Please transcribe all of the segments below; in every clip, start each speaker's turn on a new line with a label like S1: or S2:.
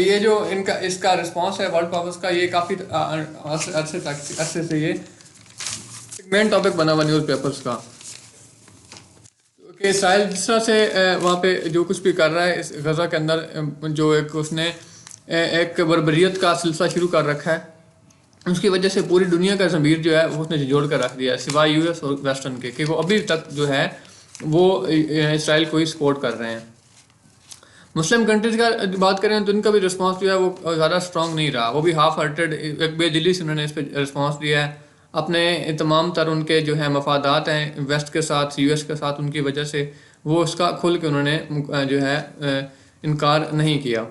S1: ये जो इनका इसका रिस्पांस है वर्ल्ड पावर्स का, ये काफ़ी अरसे से ये मेन टॉपिक बना हुआ न्यूज़ पेपर्स का कि इसराइल जिस तरह से वहाँ पे जो कुछ भी कर रहा है इस गज़ा के अंदर, जो एक उसने एक बर्बरियत का सिलसिला शुरू कर रखा है, उसकी वजह से पूरी दुनिया का ज़मीर जो है वो उसने जोड़ कर रख दिया है, सिवाय यूएस और वेस्टर्न के, कि वो अभी तक जो है वो इसराइल को ही सपोर्ट कर रहे हैं। मुस्लिम कंट्रीज़ का बात करें तो इनका भी रिस्पांस जो है वो ज़्यादा स्ट्रॉन्ग नहीं रहा, वो भी हाफ हार्टेड, एक बेदिली से उन्होंने इस पर रिस्पांस दिया है। अपने तमाम तर उनके जो है मफादात हैं वेस्ट के साथ, यूएस के साथ, उनकी वजह से वो उसका खुल के उन्होंने जो है इनकार नहीं किया।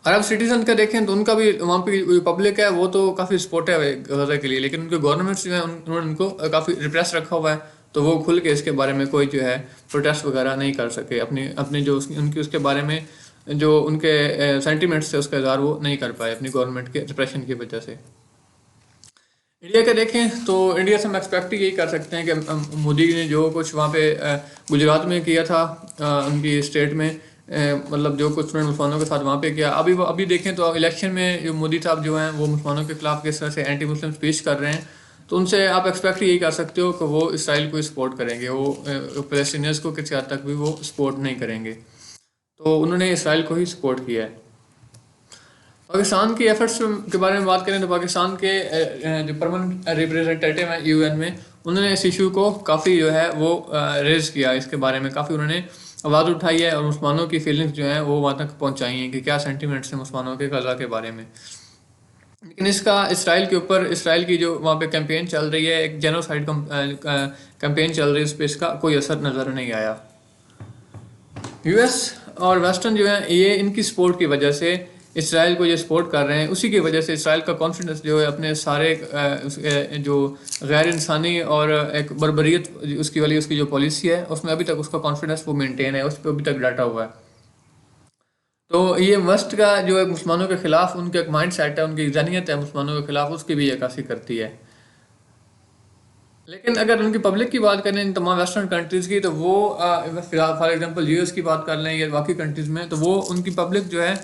S1: अरब सिटीजन का देखें तो उनका भी वहाँ पे पब्लिक है वो तो काफ़ी सपोर्टिव है गज़ा के लिए, लेकिन उनके गवर्नमेंट्स जो है उन्होंने उनको काफ़ी रिप्रेस रखा हुआ है, तो वो खुल के इसके बारे में कोई जो है प्रोटेस्ट वगैरह नहीं कर सके, अपनी अपनी जो उनकी उसके बारे में जो उनके सेंटिमेंट्स थे उसका इज़हार वो नहीं कर पाए अपनी गवर्नमेंट के रिप्रेशन की वजह से। इंडिया का देखें तो इंडिया से हम एक्सपेक्ट यही कर सकते हैं कि मोदी ने जो कुछ वहाँ पे गुजरात में किया था, उनकी स्टेट में, मतलब जो कुछ उन्होंने मुसलमानों के साथ वहाँ पे किया, अभी देखें तो इलेक्शन में जो मोदी साहब जो हैं वो मुसलमानों के खिलाफ किस तरह से एंटी मुस्लिम स्पीच कर रहे हैं, तो उनसे आप एक्सपेक्ट यही कर सकते हो कि वो इसराइल को सपोर्ट करेंगे, वो पैलेस्टीनियंस को किसी हद तक भी वो सपोर्ट नहीं करेंगे, तो उन्होंने इसराइल को ही सपोर्ट किया है। पाकिस्तान की एफर्ट्स के बारे में बात करें तो पाकिस्तान के जो परमानेंट रिप्रेजेंटेटिव हैं यूएन में, उन्होंने इस इशू को काफ़ी जो है वो रेज किया, इसके बारे में काफ़ी उन्होंने आवाज़ उठाई है और मुसलमानों की फीलिंग्स जो हैं वो वहाँ तक पहुँचाई हैं कि क्या सेंटिमेंट्स हैं मुसलमानों के गज़ा के बारे में। लेकिन इसका इसराइल के ऊपर, इसराइल की जो वहाँ पे कैंपेन चल रही है, एक जेनोसाइड कैंपेन चल रही है, उस पर इसका कोई असर नज़र नहीं आया। यूएस और वेस्टर्न जो है ये इनकी सपोर्ट की वजह से इसराइल को ये सपोर्ट कर रहे हैं, उसी की वजह से इसराइल का कॉन्फिडेंस जो है अपने सारे जो गैर इंसानी और एक बर्बरियत उसकी वाली उसकी जो पॉलिसी है उसमें अभी तक उसका कॉन्फिडेंस वो मेंटेन है, उस पर अभी तक डाटा हुआ है। तो ये वेस्ट का जो एक मुसलमानों के खिलाफ उनका एक माइंड सेट है, उनकी जहनीत है मुसलमानों के खिलाफ, उसकी भी अक्कासी करती है। लेकिन अगर उनकी पब्लिक की बात करें इन तमाम वेस्टर्न कंट्रीज़ की, तो वो फॉर एग्जांपल यूएस की बात कर लें या बाकी कंट्रीज़ में, तो वो उनकी पब्लिक जो है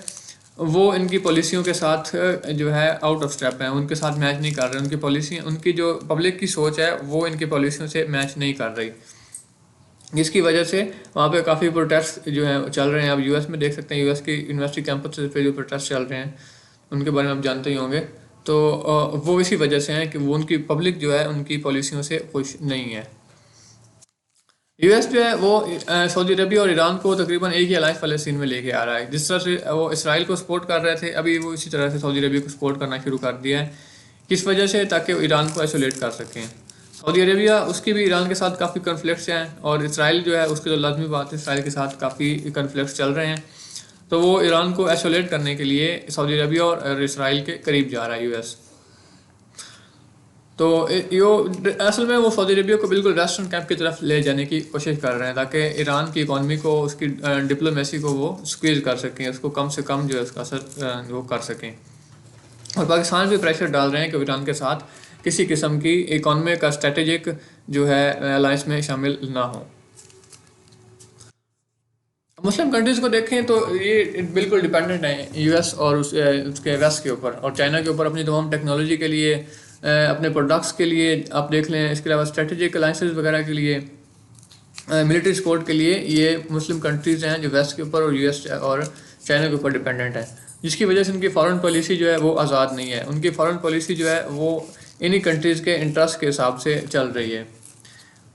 S1: वो इनकी पॉलिसियों के साथ जो है आउट ऑफ स्टेप है, उनके साथ मैच नहीं कर रहे, उनकी पॉलिसी, उनकी जो पब्लिक की सोच है वो इनकी पॉलिसियों से मैच नहीं कर रही, जिसकी वजह से वहाँ पे काफ़ी प्रोटेस्ट जो है चल रहे हैं। आप यूएस में देख सकते हैं, यूएस की यूनिवर्सिटी कैंपस पे जो प्रोटेस्ट चल रहे हैं उनके बारे में आप जानते ही होंगे, तो वो इसी वजह से हैं कि वो उनकी पब्लिक जो है उनकी पॉलिसियों से खुश नहीं है। यूएस जो है वो सऊदी अरबिया और ईरान को तकरीबन एक ही अलायंस वाले सीन में लेके आ रहा है, जिस तरह से वो इसराइल को सपोर्ट कर रहे थे, अभी वो इसी तरह से सऊदी अरबिया को सपोर्ट करना शुरू कर दिया है। किस वजह से? ताकि वो ईरान को आइसोलेट कर सकें। सऊदी अरबिया उसकी भी ईरान के साथ काफ़ी कन्फ्लिक्ट्स हैं, और इसराइल जो है उसकी तो लाजमी बात है इसराइल के साथ काफ़ी कन्फ्लिक्ट्स चल रहे हैं, तो वो ईरान को आइसोलेट करने के लिए सऊदी अरबिया और इसराइल के करीब जा रहा है यूएस। तो यो असल में वो सऊदी अरबिया को बिल्कुल वेस्टर्न कैंप की तरफ ले जाने की कोशिश कर रहे हैं, ताकि ईरान की इकॉनमी को, उसकी डिप्लोमेसी को वो स्क्वीज कर सकें, उसको कम से कम जो है उसका असर वो कर सकें। और पाकिस्तान भी प्रेशर डाल रहे हैं कि ईरान के साथ किसी किस्म की इकॉनमी का स्ट्रेटेजिक जो है अलायंस में शामिल ना हो। मुस्लिम कंट्रीज़ को देखें तो ये बिल्कुल डिपेंडेंट है यूएस और उसके वेस्ट के ऊपर और चाइना के ऊपर, अपनी तमाम टेक्नोलॉजी के लिए, अपने प्रोडक्ट्स के लिए आप देख लें, इसके अलावा स्ट्रेटेजिक अलाइंसेस वगैरह के लिए, मिलिट्री सपोर्ट के लिए, ये मुस्लिम कंट्रीज़ हैं जो वेस्ट के ऊपर और यूएस और चाइना के ऊपर डिपेंडेंट है, जिसकी वजह से उनकी फॉरेन पॉलिसी जो है वो आज़ाद नहीं है। उनकी फॉरेन पॉलिसी जो है वो इन्हीं कंट्रीज़ के इंटरेस्ट के हिसाब से चल रही है।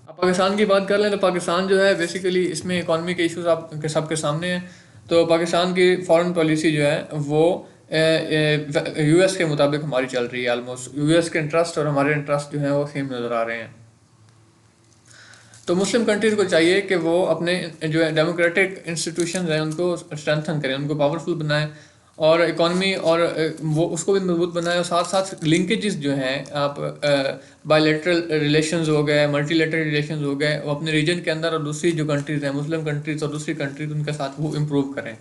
S1: अब पाकिस्तान की बात कर लें तो पाकिस्तान जो है बेसिकली इसमें इकॉनमी के इशूज़ आपके सबके सामने हैं। तो पाकिस्तान की फॉरेन पॉलिसी जो है वो यूएस के मुताबिक हमारी चल रही है। ऑलमोस्ट यूएस के इंटरेस्ट और हमारे इंटरेस्ट जो हैं वो सेम नज़र आ रहे हैं। तो मुस्लिम कंट्रीज़ को चाहिए कि वो अपने जो है डेमोक्रेटिक इंस्टीट्यूशन हैं उनको स्ट्रेंथन करें, उनको पावरफुल बनाएं, और इकॉनमी और वो उसको भी मजबूत बनाए, और साथ साथ लिंकेजेस जो हैं, आप बायलैटरल रिलेशंस हो गए, मल्टीलैटरल रिलेशंस हो गए, वो अपने रीजन के अंदर और दूसरी जो कंट्रीज़ हैं, मुस्लिम कंट्रीज़ और दूसरी कंट्रीज़, उनके साथ वो इम्प्रूव करें।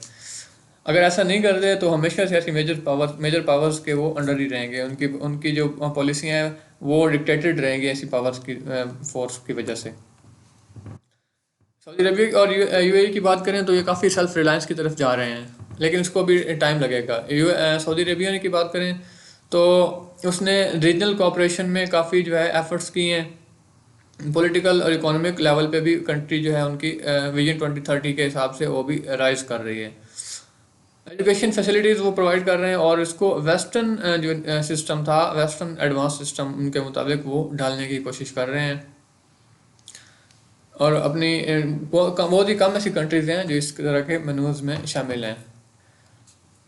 S1: अगर ऐसा नहीं करते तो हमेशा से ऐसी मेजर पावर्स के वो अंडर ही रहेंगे, उनकी उनकी जो पॉलिसियाँ हैं वो डिक्टेटेड रहेंगी ऐसी पावर्स की फोर्स की वजह से। सऊदी अरबिया और यूएई की बात करें तो ये काफ़ी सेल्फ रिलायंस की तरफ जा रहे हैं। लेकिन इसको भी टाइम लगेगा। सऊदी अरेबिया की बात करें तो उसने रीजनल कोऑपरेशन में काफ़ी जो है एफर्ट्स किए हैं। पॉलिटिकल और इकोनॉमिक लेवल पे भी कंट्री जो है उनकी विजन 2030 के हिसाब से वो भी राइज कर रही है। एजुकेशन फैसिलिटीज़ वो प्रोवाइड कर रहे हैं और इसको वेस्टर्न जो सिस्टम था, वेस्टर्न एडवांस सिस्टम उनके मुताबिक वो डालने की कोशिश कर रहे हैं। और अपनी बहुत ही कम ऐसी कंट्रीज़ हैं जो इस तरह के मेनूज में शामिल हैं।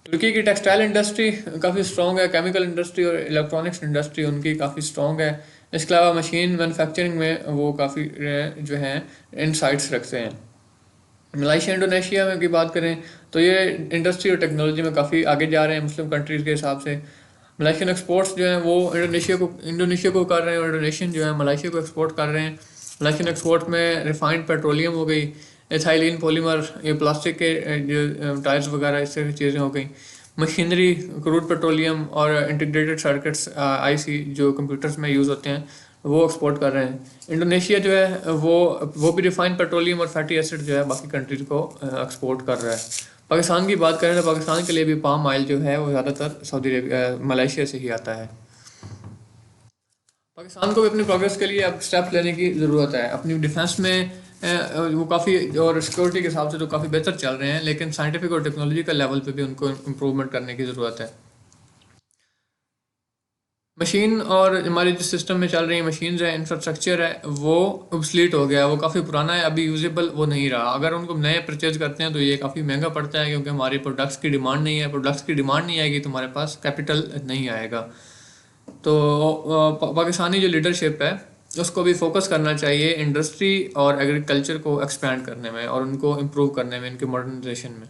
S1: तुर्की की टेक्सटाइल इंडस्ट्री काफ़ी स्ट्रॉन्ग है, केमिकल इंडस्ट्री और इलेक्ट्रॉनिक्स इंडस्ट्री उनकी काफ़ी स्ट्रॉन्ग है। इसके अलावा मशीन मैन्युफैक्चरिंग में वो काफ़ी जो है इनसाइट्स रखते हैं। मलाइशिया इंडोनेशिया में की बात करें तो ये इंडस्ट्री और टेक्नोलॉजी में काफ़ी आगे जा रहे हैं मुस्लिम कंट्रीज़ के हिसाब से। मलाइशियन एक्सपोर्ट्स जो हैं वो इंडोनेशिया को कर रहे हैं और इंडोनेशियन जो है मलाइशिया को एक्सपोर्ट कर रहे हैं। मलाइशियन एक्सपोर्ट में रिफाइंड पेट्रोलियम हो गई, एथाइलिन पॉलीमर, ये प्लास्टिक के जो टायर्स वगैरह इस तरह की चीज़ें हो गई, मशीनरी, क्रूड पेट्रोलियम और इंटीग्रेटेड सर्किट्स आईसी जो कंप्यूटर्स में यूज़ होते हैं वो एक्सपोर्ट कर रहे हैं। इंडोनेशिया जो है वो भी रिफाइंड पेट्रोलियम और फैटी एसिड जो है बाकी कंट्रीज को एक्सपोर्ट कर रहा है। पाकिस्तान की बात करें तो पाकिस्तान के लिए भी पाम ऑयल जो है वो ज़्यादातर सऊदी अरेबिया मलेशिया से ही आता है। पाकिस्तान को भी अपनी प्रोग्रेस के लिए अब स्टेप लेने की ज़रूरत है। अपनी डिफेंस में वो काफ़ी और सिक्योरिटी के हिसाब से तो काफ़ी बेहतर चल रहे हैं, लेकिन साइंटिफिक और टेक्नोलॉजिकल लेवल पे भी उनको इम्प्रूवमेंट करने की ज़रूरत है। मशीन और हमारे जो सिस्टम में चल रही मशीन्स है, इंफ्रास्ट्रक्चर है, वो ऑब्सलीट हो गया, वो काफ़ी पुराना है, अभी यूजेबल वो नहीं रहा। अगर उनको नए परचेज करते हैं तो ये काफ़ी महंगा पड़ता है, क्योंकि हमारे प्रोडक्ट्स की डिमांड नहीं है। प्रोडक्ट्स की डिमांड नहीं आएगी तो हमारे पास कैपिटल नहीं आएगा। तो पाकिस्तानी जो लीडरशिप है उसको भी फोकस करना चाहिए इंडस्ट्री और एग्रीकल्चर को एक्सपैंड करने में और उनको इम्प्रूव करने में, इनके मॉडर्नाइजेशन में।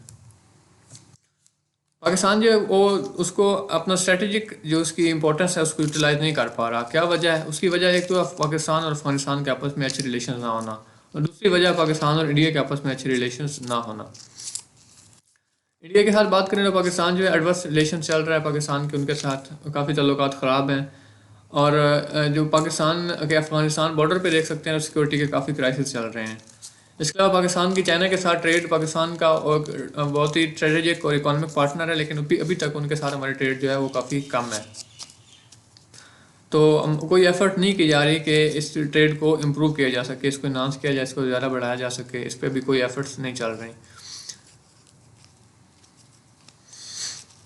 S1: पाकिस्तान जो है वो उसको अपना स्ट्रेटेजिक जो उसकी इंपॉर्टेंस है उसको यूटिलाइज नहीं कर पा रहा। क्या वजह है? उसकी वजह एक तो पाकिस्तान और अफगानिस्तान के आपस में अच्छे रिलेशन ना होना, और दूसरी वजह पाकिस्तान और इंडिया के आपस में अच्छे रिलेशन ना होना। इंडिया के साथ बात करें तो पाकिस्तान जो है एडवर्स रिलेशन चल रहा है पाकिस्तान के उनके साथ, काफ़ी ताल्लुकात ख़राब हैं। और जो पाकिस्तान के अफगानिस्तान बॉर्डर पे देख सकते हैं सिक्योरिटी के काफ़ी क्राइसिस चल रहे हैं। इसके अलावा पाकिस्तान की चाइना के साथ ट्रेड, पाकिस्तान का बहुत ही स्ट्रेटेजिक और इकोनॉमिक पार्टनर है, लेकिन अभी तक उनके साथ हमारी ट्रेड जो है वो काफ़ी कम है। तो कोई एफर्ट नहीं की जा रही कि इस ट्रेड को इम्प्रूव किया जा सके, इसको इन्हांस किया जाए, इसको ज़्यादा बढ़ाया जा सके, इस पर भी कोई एफर्ट्स नहीं चल रही।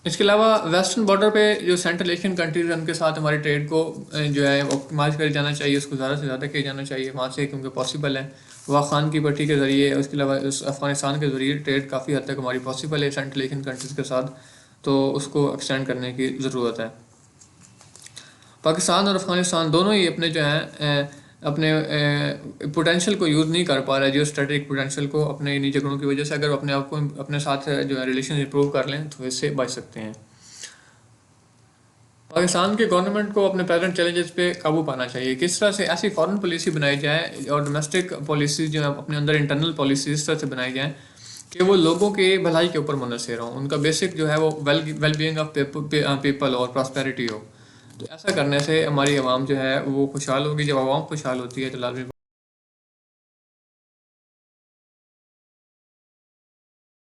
S1: इसके अलावा वेस्टर्न बॉर्डर पे जो सेंट्रल एशियन कंट्रीज हैं उनके साथ हमारी ट्रेड को जो है ऑप्टिमाइज किया जाना चाहिए, उसको ज़्यादा से ज़्यादा किया जाना चाहिए वहाँ से, क्योंकि पॉसिबल है। वाह खान की पट्टी के ज़रिए, उसके अलावा अफगानिस्तान के ज़रिए ट्रेड काफ़ी हद तक हमारी पॉसिबल है सेंट्रल एशियन कंट्रीज़ के साथ, तो उसको एक्सटेंड करने की ज़रूरत है। पाकिस्तान और अफगानिस्तान दोनों ही अपने जो हैं अपने पोटेंशियल को यूज़ नहीं कर पा रहा है, जियो स्ट्रेटेजिक पोटेंशियल को, अपने इन्हीं झगड़ों की वजह से। अगर अपने आप को अपने साथ जो है रिलेशन इंप्रूव कर लें तो इससे बच सकते हैं। पाकिस्तान के गवर्नमेंट को अपने प्रेजेंट चैलेंजेस पे काबू पाना चाहिए। किस तरह से ऐसी फॉरेन पॉलिसी बनाई जाए और डोमेस्टिक पॉलिसी जो है अपने अंदर इंटरनल पॉलिसी इस तरह से बनाई जाए कि वो लोगों के भलाई के ऊपर मुनहसर हो, उनका बेसिक जो है वो वेल बीइंग ऑफ पीपल और प्रॉस्पेरिटी हो। तो ऐसा करने से हमारी आवाम जो है वो खुशहाल होगी। जब आवाम खुशहाल होती है तो लाजमी